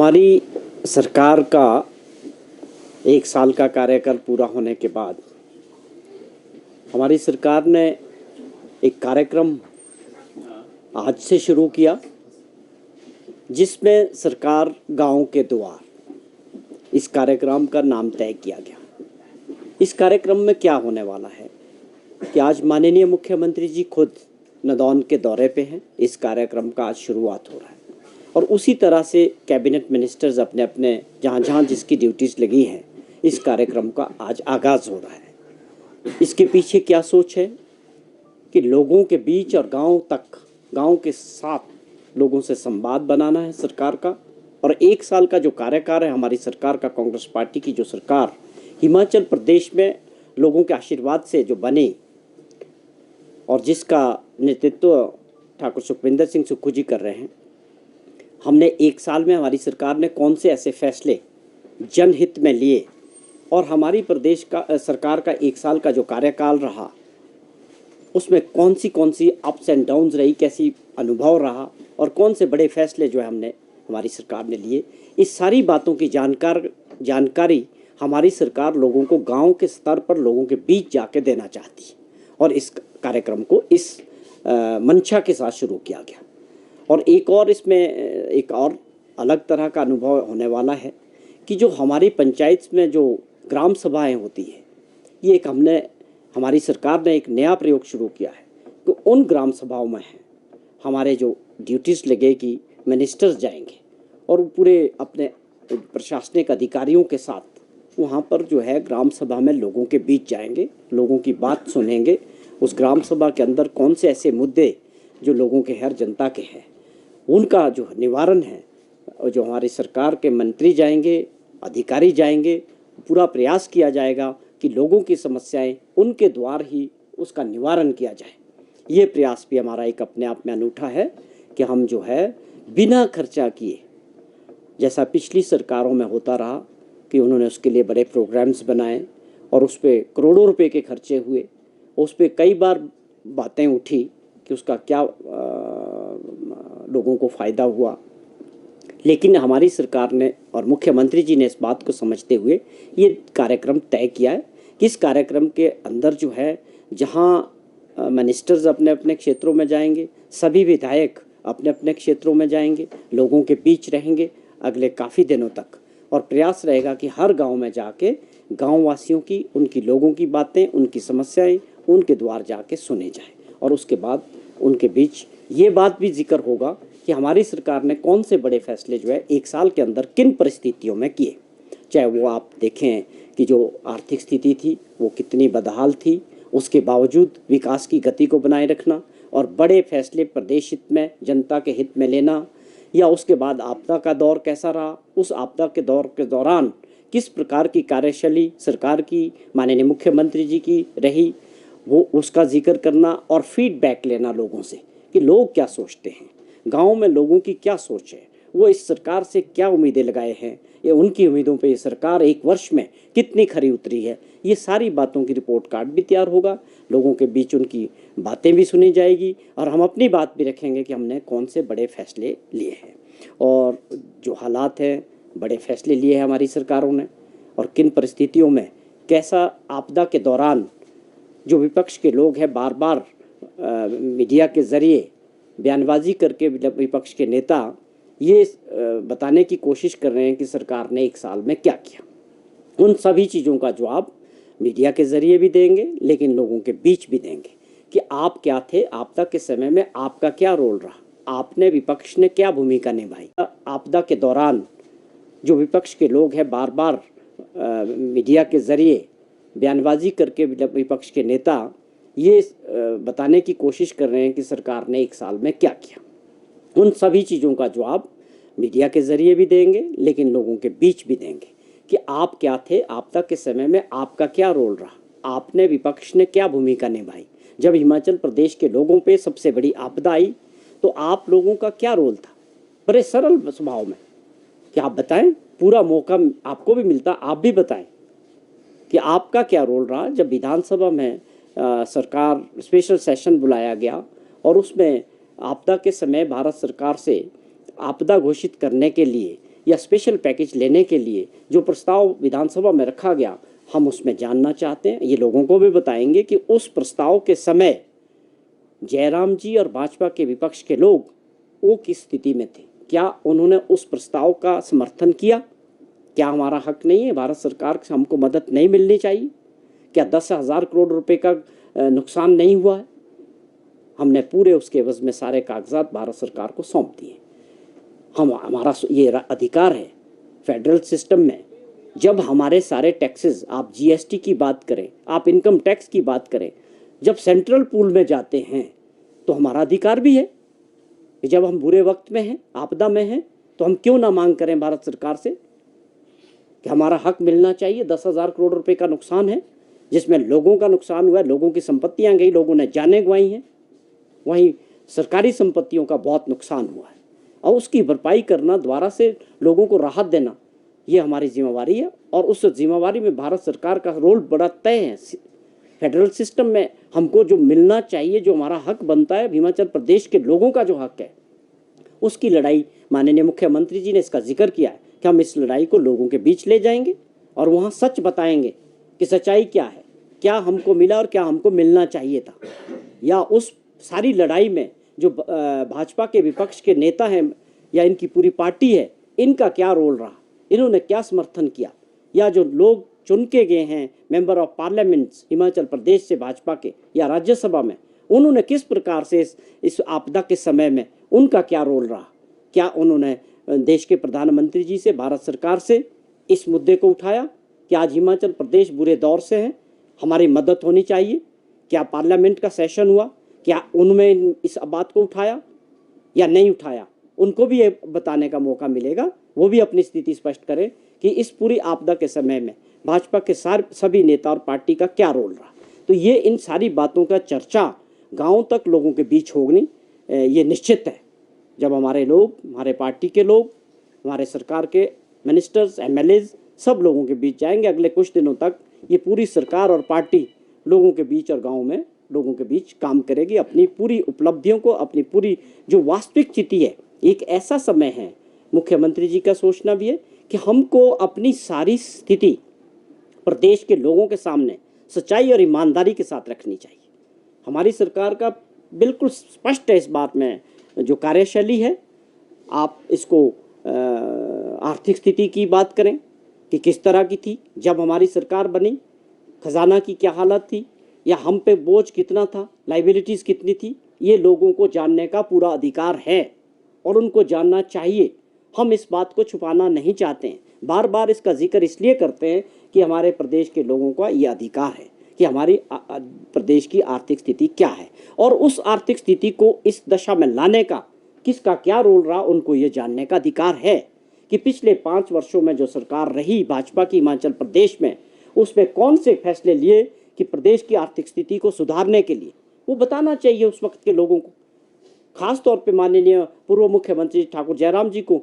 हमारी सरकार का 1 साल का कार्यकाल पूरा होने के बाद हमारी सरकार ने एक कार्यक्रम आज से शुरू किया, जिसमें सरकार गांव के द्वार, इस कार्यक्रम का नाम तय किया गया। इस कार्यक्रम में क्या होने वाला है कि आज माननीय मुख्यमंत्री जी खुद नदौन के दौरे पे हैं। इस कार्यक्रम का आज शुरुआत हो रहा है और उसी तरह से कैबिनेट मिनिस्टर्स अपने अपने जहाँ जिसकी ड्यूटीज़ लगी हैं, इस कार्यक्रम का आज आगाज़ हो रहा है। इसके पीछे क्या सोच है कि लोगों के बीच और गांव के साथ लोगों से संवाद बनाना है सरकार का। और 1 साल का जो कार्यकाल है हमारी सरकार का, कांग्रेस पार्टी की जो सरकार हिमाचल प्रदेश में लोगों के आशीर्वाद से जो बनी और जिसका नेतृत्व ठाकुर सुखविंदर सिंह सुक्खू जी कर रहे हैं, हमने 1 साल में हमारी सरकार ने कौन से ऐसे फैसले जनहित में लिए और हमारी प्रदेश का सरकार का 1 साल का जो कार्यकाल रहा उसमें कौन सी अप्स एंड डाउन्स रही, कैसी अनुभव रहा और कौन से बड़े फैसले जो है हमारी सरकार ने लिए, इस सारी बातों की जानकारी हमारी सरकार लोगों को गांव के स्तर पर लोगों के बीच जाके देना चाहती है। और इस कार्यक्रम को इस मंशा के साथ शुरू किया गया। और इसमें एक और अलग तरह का अनुभव होने वाला है कि जो हमारी पंचायत में जो ग्राम सभाएं होती है, ये हमारी सरकार ने एक नया प्रयोग शुरू किया है कि उन ग्राम सभाओं में हमारे जो ड्यूटीज़ लगेगी, मिनिस्टर्स जाएंगे और पूरे अपने प्रशासनिक अधिकारियों के साथ वहाँ पर जो है ग्राम सभा में लोगों के बीच जाएंगे, लोगों की बात सुनेंगे। उस ग्राम सभा के अंदर कौन से ऐसे मुद्दे जो लोगों के, हर जनता के हैं, उनका जो निवारण है, जो हमारी सरकार के मंत्री जाएंगे, अधिकारी जाएंगे, पूरा प्रयास किया जाएगा कि लोगों की समस्याएं उनके द्वार ही उसका निवारण किया जाए। ये प्रयास भी हमारा एक अपने आप में अनूठा है कि हम जो है बिना खर्चा किए, जैसा पिछली सरकारों में होता रहा कि उन्होंने उसके लिए बड़े प्रोग्राम्स बनाए और उस पर करोड़ों रुपए के खर्चे हुए, उस पर कई बार बातें उठी कि उसका क्या लोगों को फ़ायदा हुआ, लेकिन हमारी सरकार ने और मुख्यमंत्री जी ने इस बात को समझते हुए ये कार्यक्रम तय किया है कि इस कार्यक्रम के अंदर जो है, जहाँ मिनिस्टर्स अपने अपने क्षेत्रों में जाएंगे, सभी विधायक अपने अपने क्षेत्रों में जाएंगे, लोगों के बीच रहेंगे अगले काफ़ी दिनों तक। और प्रयास रहेगा कि हर गांव में जाके गांव वासियों की, उनकी लोगों की बातें, उनकी समस्याएं उनके द्वार जाके सुने जाए। और उसके बाद उनके बीच ये बात भी जिक्र होगा कि हमारी सरकार ने कौन से बड़े फैसले जो है 1 साल के अंदर किन परिस्थितियों में किए। चाहे वो आप देखें कि जो आर्थिक स्थिति थी वो कितनी बदहाल थी, उसके बावजूद विकास की गति को बनाए रखना और बड़े फैसले प्रदेश हित में, जनता के हित में लेना, या उसके बाद आपदा का दौर कैसा रहा, उस आपदा के दौर के दौरान किस प्रकार की कार्यशैली सरकार की, माननीय मुख्यमंत्री जी की रही, वो उसका जिक्र करना और फीडबैक लेना लोगों से कि लोग क्या सोचते हैं, गांव में लोगों की क्या सोच है, वो इस सरकार से क्या उम्मीदें लगाए हैं, या उनकी उम्मीदों पे ये सरकार 1 वर्ष में कितनी खरी उतरी है। ये सारी बातों की रिपोर्ट कार्ड भी तैयार होगा, लोगों के बीच उनकी बातें भी सुनी जाएगी और हम अपनी बात भी रखेंगे कि हमने कौन से बड़े फैसले लिए हैं और जो हालात हैं, बड़े फैसले लिए हैं हमारी सरकारों ने और किन परिस्थितियों में कैसा आपदा के दौरान जो विपक्ष के लोग हैं बार बार मीडिया के ज़रिए बयानबाजी करके विपक्ष के नेता ये बताने की कोशिश कर रहे हैं कि सरकार ने 1 साल में क्या किया। उन सभी चीज़ों का जवाब मीडिया के ज़रिए भी देंगे, लेकिन लोगों के बीच भी देंगे कि आप क्या थे, आपदा के समय में आपका क्या रोल रहा, आपने, विपक्ष ने क्या भूमिका निभाई। आपदा के दौरान जो विपक्ष के लोग हैं बार बार मीडिया के ज़रिए बयानबाजी करके विपक्ष के नेता ये बताने की कोशिश कर रहे हैं कि सरकार ने 1 साल में क्या किया। उन सभी चीज़ों का जवाब मीडिया के ज़रिए भी देंगे, लेकिन लोगों के बीच भी देंगे कि आप क्या थे, आपदा के समय में आपका क्या रोल रहा, आपने, विपक्ष ने क्या भूमिका निभाई। जब हिमाचल प्रदेश के लोगों पे सबसे बड़ी आपदा आई तो आप लोगों का क्या रोल था। बड़े सरल स्वभाव में कि आप बताएं, पूरा मौका आपको भी मिलता, आप भी बताएं कि आपका क्या रोल रहा जब विधानसभा में सरकार स्पेशल सेशन बुलाया गया और उसमें आपदा के समय भारत सरकार से आपदा घोषित करने के लिए या स्पेशल पैकेज लेने के लिए जो प्रस्ताव विधानसभा में रखा गया, हम उसमें जानना चाहते हैं। ये लोगों को भी बताएंगे कि उस प्रस्ताव के समय जयराम जी और भाजपा के विपक्ष के लोग वो किस स्थिति में थे। क्या उन्होंने उस प्रस्ताव का समर्थन किया? क्या हमारा हक नहीं है, भारत सरकार से हमको मदद नहीं मिलनी चाहिए? क्या 10,000 करोड़ रुपए का नुकसान नहीं हुआ है? हमने पूरे उसके एवज में सारे कागजात भारत सरकार को सौंप दिए। हमारा ये अधिकार है फेडरल सिस्टम में। जब हमारे सारे टैक्सेस, आप जीएसटी की बात करें, आप इनकम टैक्स की बात करें, जब सेंट्रल पूल में जाते हैं तो हमारा अधिकार भी है कि जब हम बुरे वक्त में हैं, आपदा में हैं, तो हम क्यों ना मांग करें भारत सरकार से कि हमारा हक मिलना चाहिए। 10,000 करोड़ रुपए का नुकसान है जिसमें लोगों का नुकसान हुआ है, लोगों की संपत्तियां गई, लोगों ने जानें गंवाई हैं, वहीं सरकारी संपत्तियों का बहुत नुकसान हुआ है और उसकी भरपाई करना, द्वारा से लोगों को राहत देना, ये हमारी जिम्मेवारी है। और उस जिम्मेवारी में भारत सरकार का रोल बड़ा तय है। फेडरल सिस्टम में हमको जो मिलना चाहिए, जो हमारा हक बनता है, हिमाचल प्रदेश के लोगों का जो हक है, उसकी लड़ाई माननीय मुख्यमंत्री जी ने इसका जिक्र किया है कि हम इस लड़ाई को लोगों के बीच ले जाएंगे और वहाँ सच बताएंगे कि सच्चाई क्या है, क्या हमको मिला और क्या हमको मिलना चाहिए था। या उस सारी लड़ाई में जो भाजपा के विपक्ष के नेता हैं या इनकी पूरी पार्टी है, इनका क्या रोल रहा, इन्होंने क्या समर्थन किया, या जो लोग चुन के गए हैं member of parliaments Himachal Pradesh से भाजपा के या राज्यसभा में, उन्होंने किस प्रकार से इस आपदा के समय में उनका क्या रोल रहा। क्या उन्होंने देश के प्रधानमंत्री जी से, भारत सरकार से इस मुद्दे को उठाया कि आज हिमाचल प्रदेश बुरे दौर से है, हमारी मदद होनी चाहिए? क्या पार्लियामेंट का सेशन हुआ, क्या उनमें इस बात को उठाया या नहीं उठाया? उनको भी ये बताने का मौका मिलेगा, वो भी अपनी स्थिति स्पष्ट करें कि इस पूरी आपदा के समय में भाजपा के सभी नेता और पार्टी का क्या रोल रहा। तो ये इन सारी बातों का चर्चा गाँव तक लोगों के बीच होगी, ये निश्चित है। जब हमारे लोग, हमारे पार्टी के लोग, हमारे सरकार के मिनिस्टर्स, एमएलएज सब लोगों के बीच जाएंगे, अगले कुछ दिनों तक ये पूरी सरकार और पार्टी लोगों के बीच और गाँव में लोगों के बीच काम करेगी, अपनी पूरी उपलब्धियों को, अपनी पूरी जो वास्तविक स्थिति है। एक ऐसा समय है, मुख्यमंत्री जी का सोचना भी है कि हमको अपनी सारी स्थिति प्रदेश के लोगों के सामने सच्चाई और ईमानदारी के साथ रखनी चाहिए। हमारी सरकार का बिल्कुल स्पष्ट है इस बात में जो कार्यशैली है। आप इसको आर्थिक स्थिति की बात करें कि किस तरह की थी जब हमारी सरकार बनी, खजाना की क्या हालत थी, या हम पे बोझ कितना था, लाइबिलिटीज़ कितनी थी, ये लोगों को जानने का पूरा अधिकार है और उनको जानना चाहिए। हम इस बात को छुपाना नहीं चाहते हैं, बार बार इसका जिक्र इसलिए करते हैं कि हमारे प्रदेश के लोगों का ये अधिकार है कि हमारी प्रदेश की आर्थिक स्थिति क्या है और उस आर्थिक स्थिति को इस दशा में लाने का किसका क्या रोल रहा, उनको ये जानने का अधिकार है कि पिछले 5 वर्षों में जो सरकार रही भाजपा की हिमाचल प्रदेश में, उसमें कौन से फैसले लिए कि प्रदेश की आर्थिक स्थिति को सुधारने के लिए, वो बताना चाहिए उस वक्त के लोगों को। खास तौर पे माननीय पूर्व मुख्यमंत्री ठाकुर जयराम जी को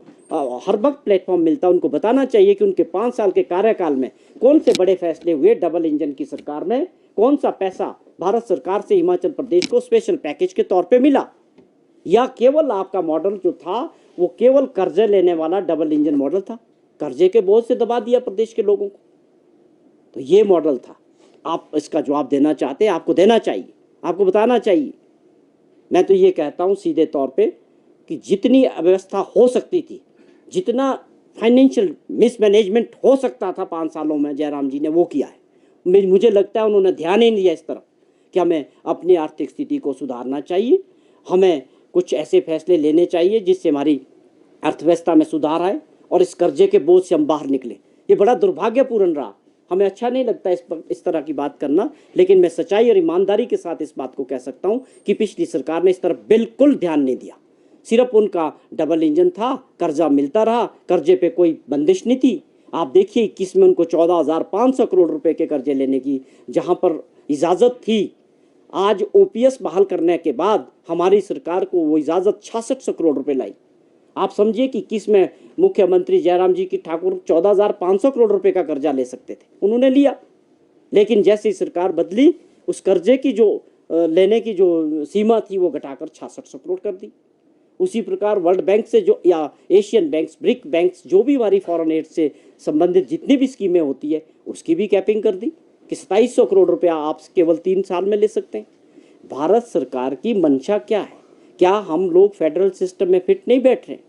हर वक्त प्लेटफॉर्म मिलता, उनको बताना चाहिए कि उनके 5 साल के कार्यकाल में कौन से बड़े फैसले हुए। डबल इंजन की सरकार में कौन सा पैसा भारत सरकार से हिमाचल प्रदेश को स्पेशल पैकेज के तौर पे मिला, या केवल आपका मॉडल जो था वो केवल कर्जे लेने वाला डबल इंजन मॉडल था, कर्जे के बोझ से दबा दिया प्रदेश के लोगों को। तो ये मॉडल था। आप इसका जवाब देना चाहते हैं, आपको देना चाहिए, आपको बताना चाहिए। मैं तो ये कहता हूँ सीधे तौर पे कि जितनी अव्यवस्था हो सकती थी, जितना फाइनेंशियल मिसमैनेजमेंट हो सकता था 5 सालों में, जयराम जी ने वो किया है। मुझे लगता है उन्होंने ध्यान ही नहीं दिया इस तरफ कि हमें अपनी आर्थिक स्थिति को सुधारना चाहिए, हमें कुछ ऐसे फैसले लेने चाहिए जिससे हमारी अर्थव्यवस्था में सुधार आए और इस कर्जे के बोझ से हम बाहर निकले। ये बड़ा दुर्भाग्यपूर्ण रहा, हमें अच्छा नहीं लगता इस तरह की बात करना, लेकिन मैं सच्चाई और ईमानदारी के साथ इस बात को कह सकता हूं कि पिछली सरकार ने इस तरफ बिल्कुल ध्यान नहीं दिया। सिर्फ उनका डबल इंजन था, कर्जा मिलता रहा, कर्जे पे कोई बंदिश नहीं थी। आप देखिए 21 में उनको 14,500 करोड़ रुपए के कर्जे लेने की जहां पर इजाज़त थी, आज ओपीएस बहाल करने के बाद हमारी सरकार को वो इजाज़त 6600 करोड़ रुपए लाई। आप समझिए कि किस में मुख्यमंत्री जयराम जी की ठाकुर 14,500 करोड़ रुपए का कर्जा ले सकते थे, उन्होंने लिया। लेकिन जैसी सरकार बदली, उस कर्जे की जो लेने की जो सीमा थी वो घटाकर 6600 करोड़ कर दी। उसी प्रकार वर्ल्ड बैंक से जो या एशियन बैंक्स, ब्रिक बैंक्स, जो भी हमारी फॉरेन एड से संबंधित जितनी भी स्कीमें होती है उसकी भी कैपिंग कर दी कि 2700 करोड़ रुपया आप केवल 3 साल में ले सकते हैं। भारत सरकार की मंशा क्या है? क्या हम लोग फेडरल सिस्टम में फिट नहीं बैठ रहे हैं?